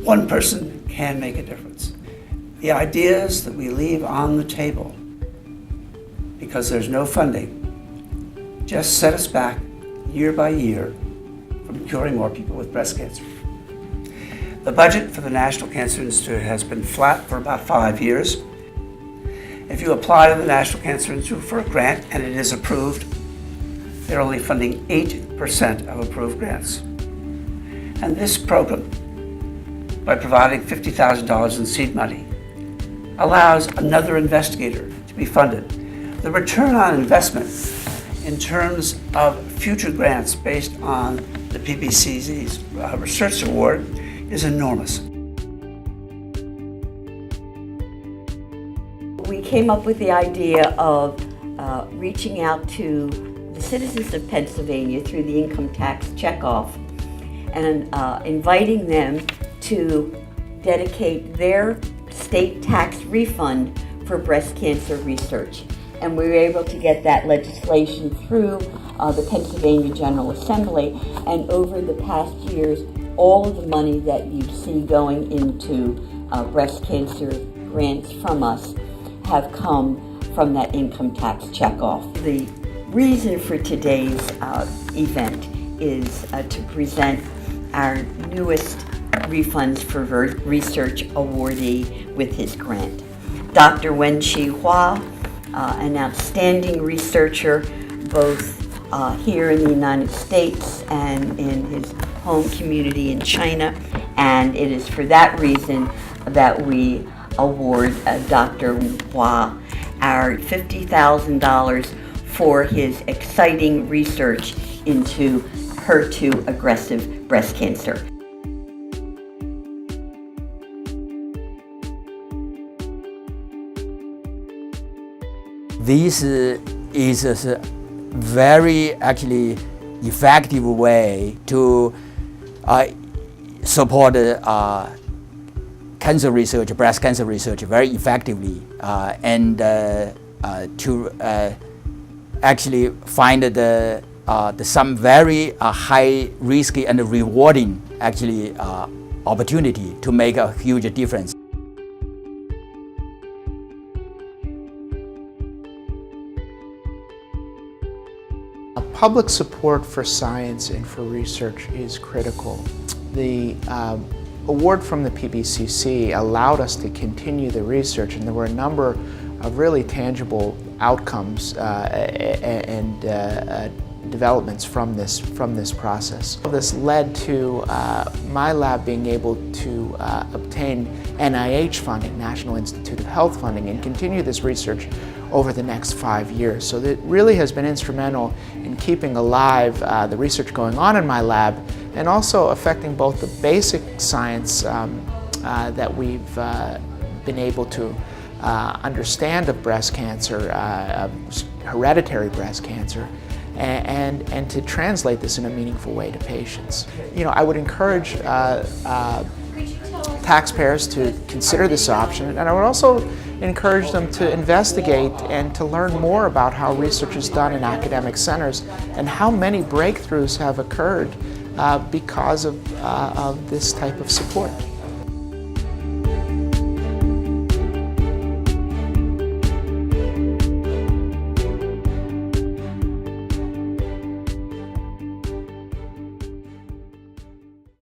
One person can make a difference. The ideas that we leave on the table because there's no funding just set us back year by year from curing more people with breast cancer. The budget for the National Cancer Institute has been flat for about 5 years. If you apply to the National Cancer Institute for a grant and it is approved, they're only funding 8% of approved grants. And this program, by providing $50,000 in seed money, allows another investigator to be funded. The return on investment in terms of future grants based on the PBCC's research award is enormous. We came up with the idea of reaching out to the citizens of Pennsylvania through the income tax checkoff and inviting them to dedicate their state tax refund for breast cancer research. And we were able to get that legislation through the Pennsylvania General Assembly, and over the past years, all of the money that you see going into breast cancer grants from us have come from that income tax checkoff. The reason for today's event is to present our newest Refunds for Research awardee with his grant. Dr. Xianxin Hua, an outstanding researcher both here in the United States and in his home community in China, and it is for that reason that we award Dr. Hua our $50,000 for his exciting research into HER2 aggressive breast cancer. This is a very actually effective way to support cancer research, breast cancer research very effectively, and to actually find some very high risky and rewarding actually opportunity to make a huge difference. Public support for science and for research is critical. The award from the PBCC allowed us to continue the research, and there were a number of really tangible outcomes and developments from this process. This led to my lab being able to obtain NIH funding, National Institute of Health funding, and continue this research over the next 5 years. So that really has been instrumental in keeping alive the research going on in my lab, and also affecting both the basic science that we've been able to understand of breast cancer, hereditary breast cancer, and to translate this in a meaningful way to patients. You know, I would encourage taxpayers to consider this option, and I would also encourage them to investigate and to learn more about how research is done in academic centers and how many breakthroughs have occurred because of this type of support.